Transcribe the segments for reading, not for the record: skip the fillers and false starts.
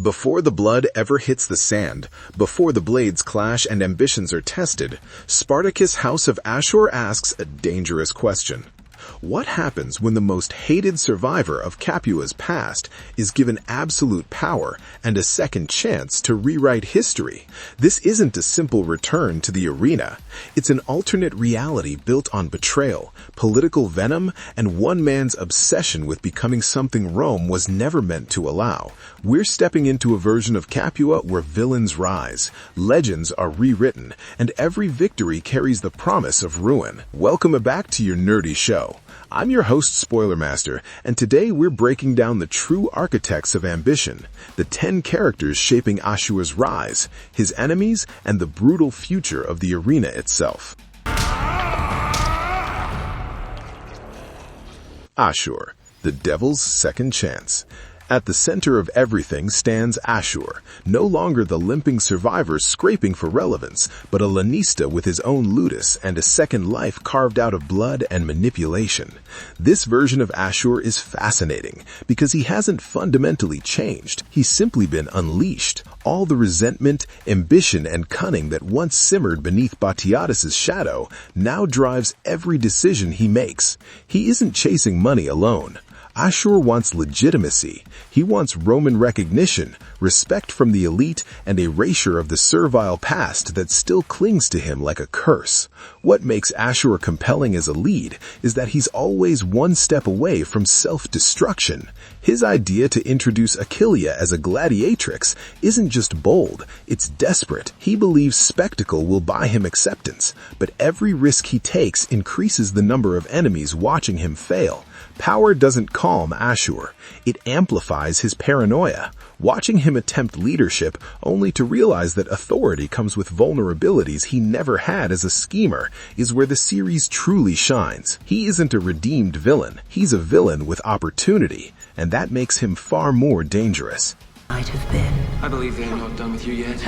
Before the blood ever hits the sand, before the blades clash and ambitions are tested, Spartacus' House of Ashur asks a dangerous question. What happens when the most hated survivor of Capua's past is given absolute power and a second chance to rewrite history? This isn't a simple return to the arena. It's an alternate reality built on betrayal, political venom, and one man's obsession with becoming something Rome was never meant to allow. We're stepping into a version of Capua where villains rise, legends are rewritten, and every victory carries the promise of ruin. Welcome back to your nerdy show. I'm your host, Spoiler Master, and today we're breaking down the true architects of ambition, the 10 characters shaping Ashur's rise, his enemies, and the brutal future of the arena itself. Ashur, the devil's second chance. At the center of everything stands Ashur, no longer the limping survivor scraping for relevance, but a Lanista with his own ludus and a second life carved out of blood and manipulation. This version of Ashur is fascinating because he hasn't fundamentally changed. He's simply been unleashed. All the resentment, ambition, and cunning that once simmered beneath Batiatus's shadow now drives every decision he makes. He isn't chasing money alone. Ashur wants legitimacy. He wants Roman recognition, respect from the elite, and erasure of the servile past that still clings to him like a curse. What makes Ashur compelling as a lead is that he's always one step away from self-destruction. His idea to introduce Achilia as a gladiatrix isn't just bold, it's desperate. He believes spectacle will buy him acceptance, but every risk he takes increases the number of enemies watching him fail. Power doesn't calm Ashur, it amplifies his paranoia. Watching him attempt leadership only to realize that authority comes with vulnerabilities he never had as a schemer is where the series truly shines. He isn't a redeemed villain, he's a villain with opportunity, and that makes him far more dangerous. Might have been. I believe they're not done with you yet.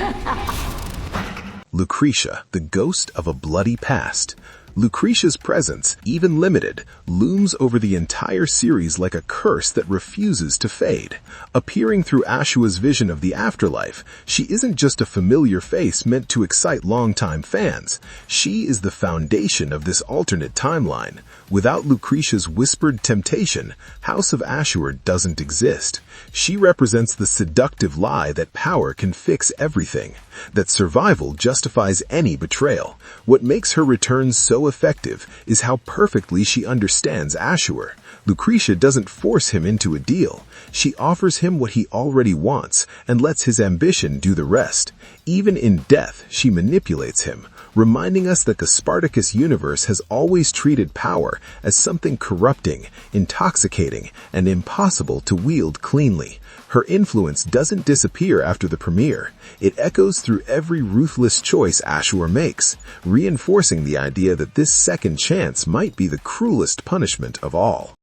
Lucretia, the ghost of a bloody past. Lucretia's presence, even limited, looms over the entire series like a curse that refuses to fade. Appearing through Ashur's vision of the afterlife, she isn't just a familiar face meant to excite longtime fans. She is the foundation of this alternate timeline. Without Lucretia's whispered temptation, House of Ashur doesn't exist. She represents the seductive lie that power can fix everything, that survival justifies any betrayal. What makes her return so effective is how perfectly she understands Ashur. Lucretia doesn't force him into a deal. She offers him what he already wants and lets his ambition do the rest. Even in death, she manipulates him, reminding us that the Spartacus universe has always treated power as something corrupting, intoxicating, and impossible to wield cleanly. Her influence doesn't disappear after the premiere. It echoes through every ruthless choice Ashur makes, reinforcing the idea that this second chance might be the cruelest punishment of all.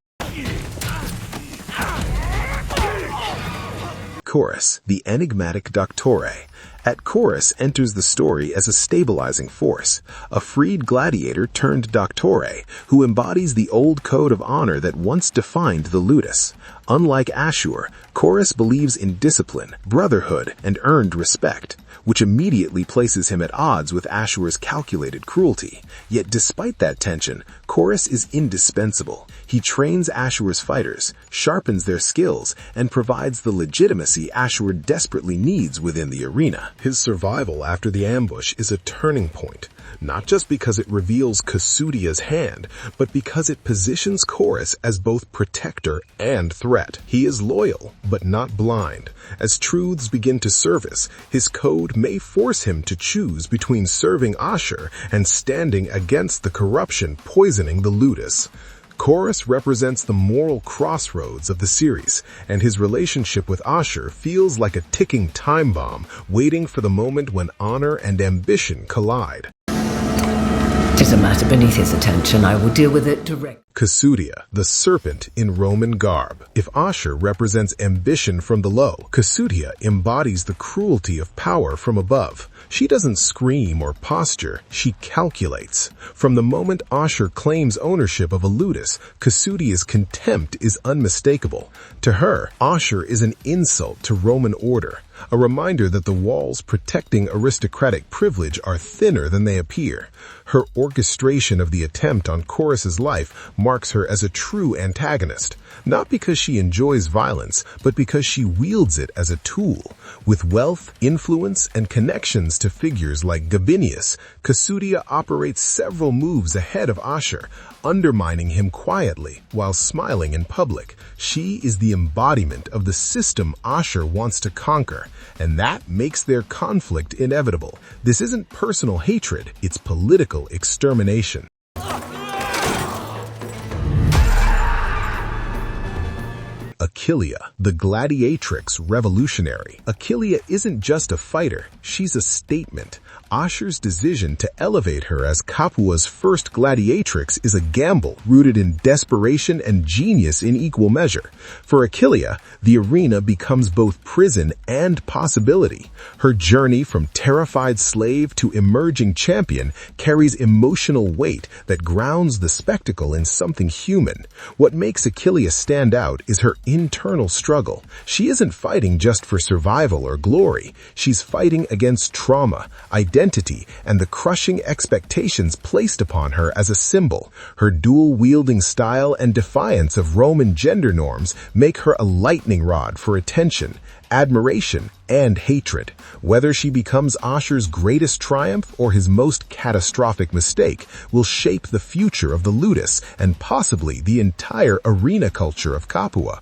Chorus, the enigmatic Doctore. At Chorus enters the story as a stabilizing force, a freed gladiator turned Doctore, who embodies the old code of honor that once defined the ludus. Unlike Ashur, Chorus believes in discipline, brotherhood, and earned respect, which immediately places him at odds with Ashur's calculated cruelty. Yet despite that tension, Chorus is indispensable. He trains Ashur's fighters, sharpens their skills, and provides the legitimacy Ashur desperately needs within the arena. His survival after the ambush is a turning point, not just because it reveals Cossutia's hand, but because it positions Chorus as both protector and threat. He is loyal, but not blind. As truths begin to surface, his code may force him to choose between serving Ashur and standing against the corruption poisoning the ludus. Chorus represents the moral crossroads of the series, and his relationship with Ashur feels like a ticking time bomb waiting for the moment when honor and ambition collide. It is a matter beneath his attention. I will deal with it directly. Cossutia, the serpent in Roman garb. If Ashur represents ambition from below, Cossutia embodies the cruelty of power from above. She doesn't scream or posture, she calculates. From the moment Ashur claims ownership of a ludus, Cossutia's contempt is unmistakable. To her, Ashur is an insult to Roman order, a reminder that the walls protecting aristocratic privilege are thinner than they appear. Her orchestration of the attempt on Chorus's life marks her as a true antagonist, not because she enjoys violence, but because she wields it as a tool. With wealth, influence, and connections to figures like Gabinius, Cossutia operates several moves ahead of Ashur, undermining him quietly while smiling in public. She is the embodiment of the system Ashur wants to conquer, and that makes their conflict inevitable. This isn't personal hatred, it's political extermination. Achilia, the gladiatrix revolutionary. Achilia isn't just a fighter, she's a statement. Ashur's decision to elevate her as Capua's first gladiatrix is a gamble rooted in desperation and genius in equal measure. For Achilia, the arena becomes both prison and possibility. Her journey from terrified slave to emerging champion carries emotional weight that grounds the spectacle in something human. What makes Achilia stand out is her internal struggle. She isn't fighting just for survival or glory. She's fighting against trauma, identity, and the crushing expectations placed upon her as a symbol. Her dual-wielding style and defiance of Roman gender norms make her a lightning rod for attention, admiration, and hatred. Whether she becomes Ashur's greatest triumph or his most catastrophic mistake will shape the future of the ludus and possibly the entire arena culture of Capua.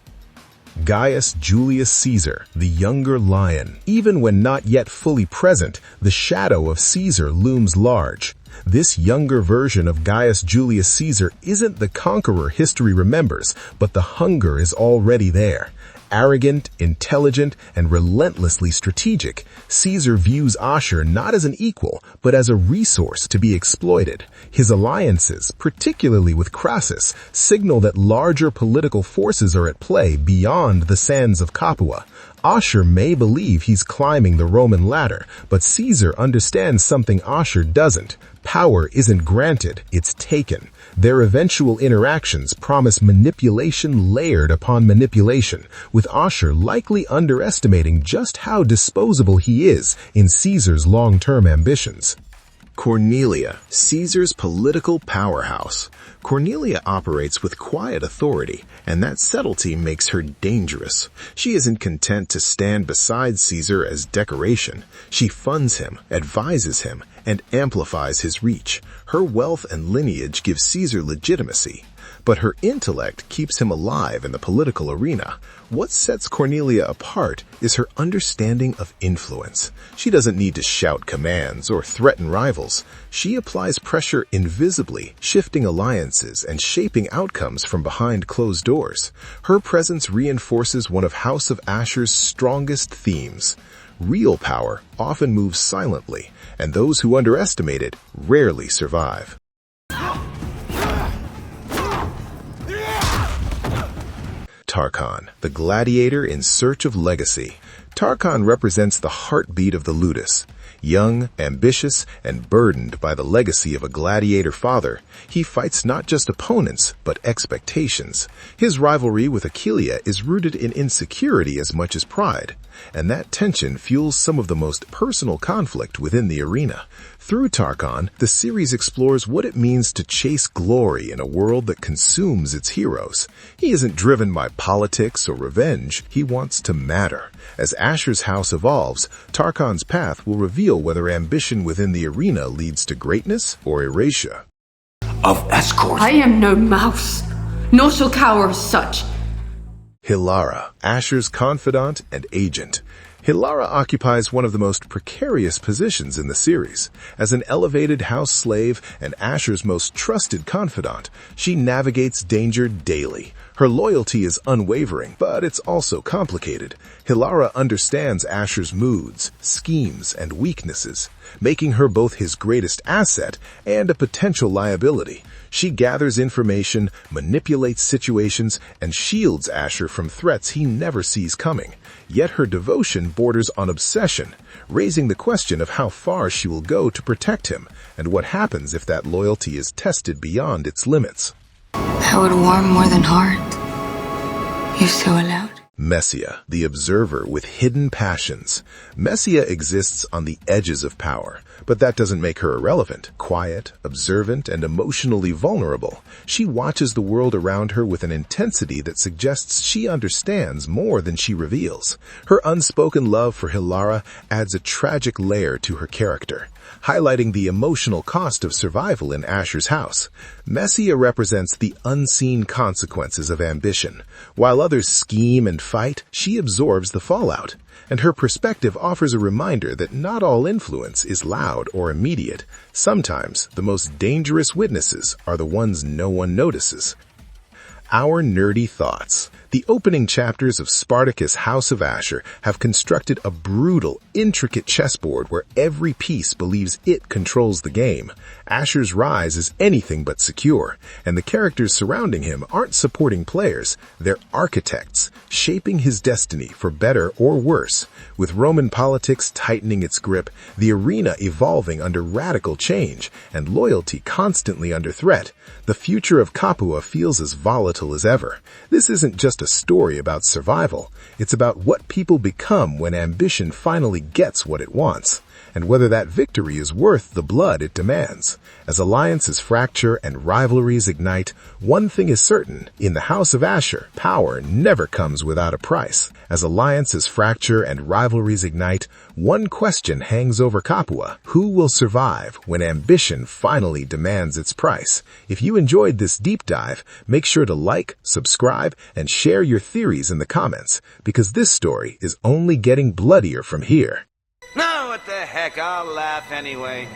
Gaius Julius Caesar, the younger lion. Even when not yet fully present, the shadow of Caesar looms large. This younger version of Gaius Julius Caesar isn't the conqueror history remembers, but the hunger is already there. Arrogant, intelligent, and relentlessly strategic, Caesar views Ashur not as an equal, but as a resource to be exploited. His alliances, particularly with Crassus, signal that larger political forces are at play beyond the sands of Capua. Ashur may believe he's climbing the Roman ladder, but Caesar understands something Ashur doesn't. Power isn't granted, it's taken. Their eventual interactions promise manipulation layered upon manipulation, with Ashur likely underestimating just how disposable he is in Caesar's long-term ambitions. Cornelia, Caesar's political powerhouse. Cornelia operates with quiet authority, and that subtlety makes her dangerous. She isn't content to stand beside Caesar as decoration. She funds him, advises him, and amplifies his reach. Her wealth and lineage give Caesar legitimacy, but her intellect keeps him alive in the political arena. What sets Cornelia apart is her understanding of influence. She doesn't need to shout commands or threaten rivals. She applies pressure invisibly, shifting alliances and shaping outcomes from behind closed doors. Her presence reinforces one of House of Ashur's strongest themes. Real power often moves silently, and those who underestimate it rarely survive. Tarchon, the gladiator in search of legacy. Tarchon represents the heartbeat of the ludus. Young, ambitious, and burdened by the legacy of a gladiator father, he fights not just opponents, but expectations. His rivalry with Achilia is rooted in insecurity as much as pride, and that tension fuels some of the most personal conflict within the arena. Through Tarchon, the series explores what it means to chase glory in a world that consumes its heroes. He isn't driven by politics or revenge, he wants to matter. As Ashur's house evolves, Tarchon's path will reveal whether ambition within the arena leads to greatness or erasure. Of escort. I am no mouse, nor shall cower as such. Hilara, Ashur's confidant and agent. Hilara occupies one of the most precarious positions in the series. As an elevated house slave and Ashur's most trusted confidant, she navigates danger daily. Her loyalty is unwavering, but it's also complicated. Hilara understands Ashur's moods, schemes, and weaknesses, making her both his greatest asset and a potential liability. She gathers information, manipulates situations, and shields Ashur from threats he never sees coming. Yet her devotion borders on obsession, raising the question of how far she will go to protect him, and what happens if that loyalty is tested beyond its limits. I would warm more than heart. You're so allowed. Messia, the observer with hidden passions. Messia exists on the edges of power, but that doesn't make her irrelevant. Quiet, observant, and emotionally vulnerable, she watches the world around her with an intensity that suggests she understands more than she reveals. Her unspoken love for Hilara adds a tragic layer to her character, highlighting the emotional cost of survival in Ashur's house. Messia represents the unseen consequences of ambition. While others scheme and fight, she absorbs the fallout. And her perspective offers a reminder that not all influence is loud or immediate. Sometimes the most dangerous witnesses are the ones no one notices. Our nerdy thoughts. The opening chapters of Spartacus' House of Ashur have constructed a brutal, intricate chessboard where every piece believes it controls the game. Ashur's rise is anything but secure, and the characters surrounding him aren't supporting players, they're architects, shaping his destiny for better or worse. With Roman politics tightening its grip, the arena evolving under radical change, and loyalty constantly under threat, the future of Capua feels as volatile as ever. This isn't just a story about survival. It's about what people become when ambition finally gets what it wants, and whether that victory is worth the blood it demands. As alliances fracture and rivalries ignite, one thing is certain: in the House of Ashur, power never comes without a price. As alliances fracture and rivalries ignite, one question hangs over Capua: who will survive when ambition finally demands its price? If you enjoyed this deep dive, make sure to like, subscribe, and share your theories in the comments, because this story is only getting bloodier from here. No, what the heck, I'll laugh anyway.